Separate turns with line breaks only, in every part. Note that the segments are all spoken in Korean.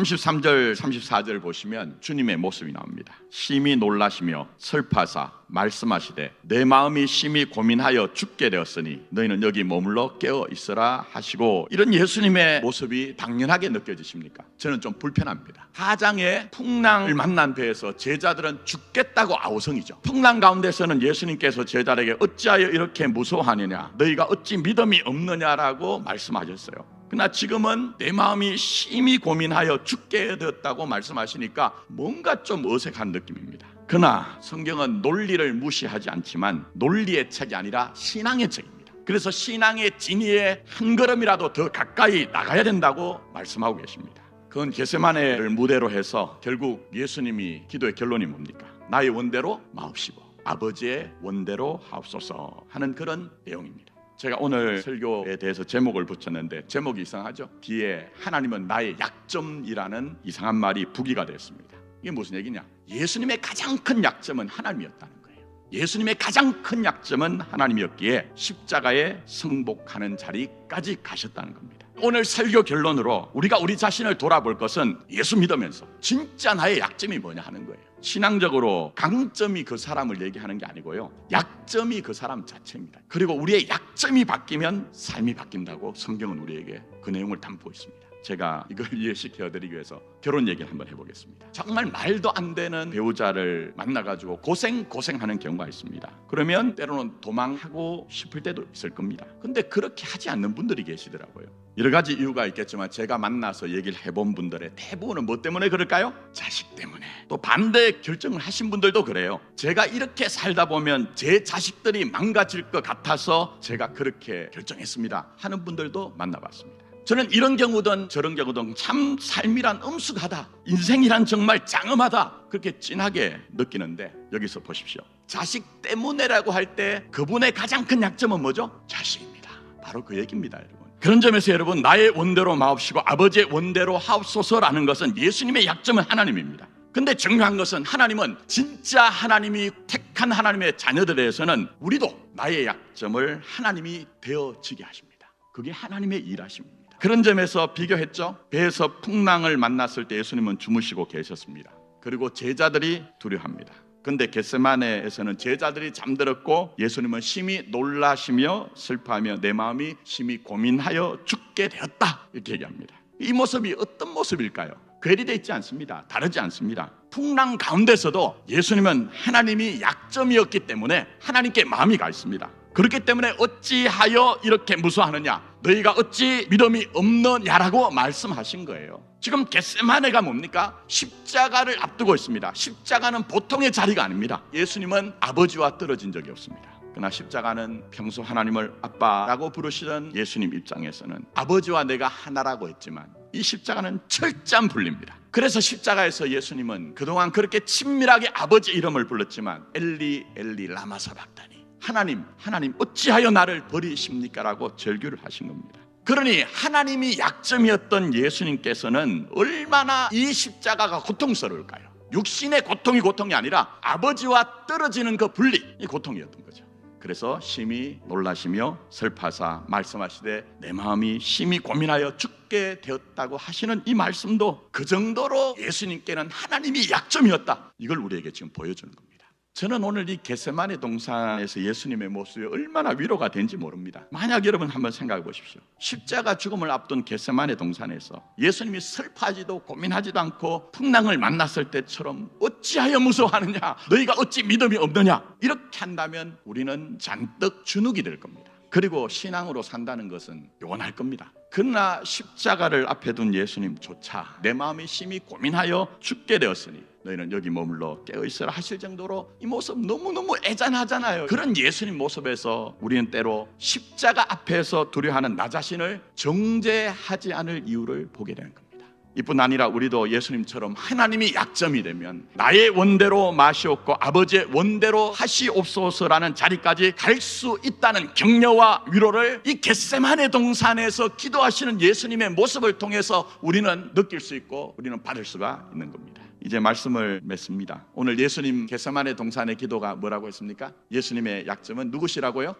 33절 34절 보시면 주님의 모습이 나옵니다. 심히 놀라시며 슬퍼하사 말씀하시되 내 마음이 심히 고민하여 죽게 되었으니 너희는 여기 머물러 깨어 있으라 하시고, 이런 예수님의 모습이 당연하게 느껴지십니까? 저는 좀 불편합니다. 하장에 풍랑을 만난 배에서 제자들은 죽겠다고 아우성이죠. 풍랑 가운데서는 예수님께서 제자들에게 어찌하여 이렇게 무서워하느냐, 너희가 어찌 믿음이 없느냐라고 말씀하셨어요. 그러나 지금은 내 마음이 심히 고민하여 죽게 되었다고 말씀하시니까 뭔가 좀 어색한 느낌입니다. 그러나 성경은 논리를 무시하지 않지만 논리의 책이 아니라 신앙의 책입니다. 그래서 신앙의 진리에 한 걸음이라도 더 가까이 나가야 된다고 말씀하고 계십니다. 그건 겟세마네를 무대로 해서 결국 예수님이 기도의 결론이 뭡니까? 나의 원대로 마옵시고 아버지의 원대로 하옵소서 하는 그런 내용입니다. 제가 오늘 설교에 대해서 제목을 붙였는데 제목이 이상하죠? 뒤에 하나님은 나의 약점이라는 이상한 말이 부기가 됐습니다. 이게 무슨 얘기냐? 예수님의 가장 큰 약점은 하나님이었다는 거예요. 예수님의 가장 큰 약점은 하나님이었기에 십자가에 승복하는 자리까지 가셨다는 겁니다. 오늘 설교 결론으로 우리가 우리 자신을 돌아볼 것은 예수 믿으면서 진짜 나의 약점이 뭐냐 하는 거예요. 신앙적으로 강점이 그 사람을 얘기하는 게 아니고요, 약점이 그 사람 자체입니다. 그리고 우리의 약점이 바뀌면 삶이 바뀐다고 성경은 우리에게 그 내용을 담고 있습니다. 제가 이걸 이해시켜드리기 위해서 결혼 얘기를 한번 해보겠습니다. 정말 말도 안 되는 배우자를 만나가지고 고생하는 경우가 있습니다. 그러면 때로는 도망하고 싶을 때도 있을 겁니다. 근데 그렇게 하지 않는 분들이 계시더라고요. 여러 가지 이유가 있겠지만 제가 만나서 얘기를 해본 분들의 대부분은 뭐 때문에 그럴까요? 자식 때문에. 또 반대 결정을 하신 분들도 그래요. 제가 이렇게 살다 보면 제 자식들이 망가질 것 같아서 제가 그렇게 결정했습니다 하는 분들도 만나봤습니다. 저는 이런 경우든 저런 경우든 참 삶이란 엄숙하다, 인생이란 정말 장엄하다, 그렇게 진하게 느끼는데, 여기서 보십시오. 자식 때문에라고 할 때 그분의 가장 큰 약점은 뭐죠? 자식입니다. 바로 그 얘기입니다, 여러분. 그런 점에서 여러분, 나의 원대로 마옵시고 아버지의 원대로 하옵소서라는 것은 예수님의 약점은 하나님입니다. 근데 중요한 것은 하나님은 진짜 하나님이 택한 하나님의 자녀들에 대해서는 우리도 나의 약점을 하나님이 되어지게 하십니다. 그게 하나님의 일하십니다. 그런 점에서 비교했죠. 배에서 풍랑을 만났을 때 예수님은 주무시고 계셨습니다. 그리고 제자들이 두려워합니다. 근데 겟세마네에서는 제자들이 잠들었고 예수님은 심히 놀라시며 슬퍼하며 내 마음이 심히 고민하여 죽게 되었다, 이렇게 얘기합니다. 이 모습이 어떤 모습일까요? 괴리되어 있지 않습니다. 다르지 않습니다. 풍랑 가운데서도 예수님은 하나님이 약점이었기 때문에 하나님께 마음이 가 있습니다. 그렇기 때문에 어찌하여 이렇게 무서워하느냐, 너희가 어찌 믿음이 없느냐라고 말씀하신 거예요. 지금 겟세마네가 뭡니까? 십자가를 앞두고 있습니다. 십자가는 보통의 자리가 아닙니다. 예수님은 아버지와 떨어진 적이 없습니다. 그러나 십자가는 평소 하나님을 아빠라고 부르시던 예수님 입장에서는 아버지와 내가 하나라고 했지만 이 십자가는 철저한 분리입니다. 그래서 십자가에서 예수님은 그동안 그렇게 친밀하게 아버지 이름을 불렀지만 엘리 엘리 라마 사박다니, 하나님 하나님 어찌하여 나를 버리십니까? 라고 절규를 하신 겁니다. 그러니 하나님이 약점이었던 예수님께서는 얼마나 이 십자가가 고통스러울까요? 육신의 고통이 아니라 아버지와 떨어지는 그 분리, 이 고통이었던 거죠. 그래서 심히 놀라시며 슬퍼하사 말씀하시되 내 마음이 심히 고민하여 죽게 되었다고 하시는 이 말씀도 그 정도로 예수님께는 하나님이 약점이었다, 이걸 우리에게 지금 보여주는 겁니다. 저는 오늘 이 겟세마네 동산에서 예수님의 모습이 얼마나 위로가 된지 모릅니다. 만약 여러분 한번 생각해 보십시오. 십자가 죽음을 앞둔 겟세마네 동산에서 예수님이 슬퍼하지도 고민하지도 않고 풍랑을 만났을 때처럼 어찌하여 무서워하느냐, 너희가 어찌 믿음이 없느냐, 이렇게 한다면 우리는 잔뜩 주눅이 될 겁니다. 그리고 신앙으로 산다는 것은 요원할 겁니다. 그러나 십자가를 앞에 둔 예수님조차 내 마음이 심히 고민하여 죽게 되었으니 너희는 여기 머물러 깨어있으라 하실 정도로 이 모습 너무너무 애잔하잖아요. 그런 예수님 모습에서 우리는 때로 십자가 앞에서 두려워하는 나 자신을 정죄하지 않을 이유를 보게 되는 겁니다. 이뿐 아니라 우리도 예수님처럼 하나님이 약점이 되면 나의 원대로 마시옵고 아버지의 원대로 하시옵소서라는 자리까지 갈 수 있다는 격려와 위로를 이 겟세마네 동산에서 기도하시는 예수님의 모습을 통해서 우리는 느낄 수 있고 우리는 받을 수가 있는 겁니다. 이제 말씀을 맺습니다. 오늘 예수님 겟세마네 동산의 기도가 뭐라고 했습니까? 예수님의 약점은 누구시라고요?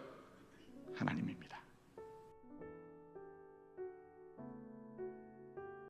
하나님입니다.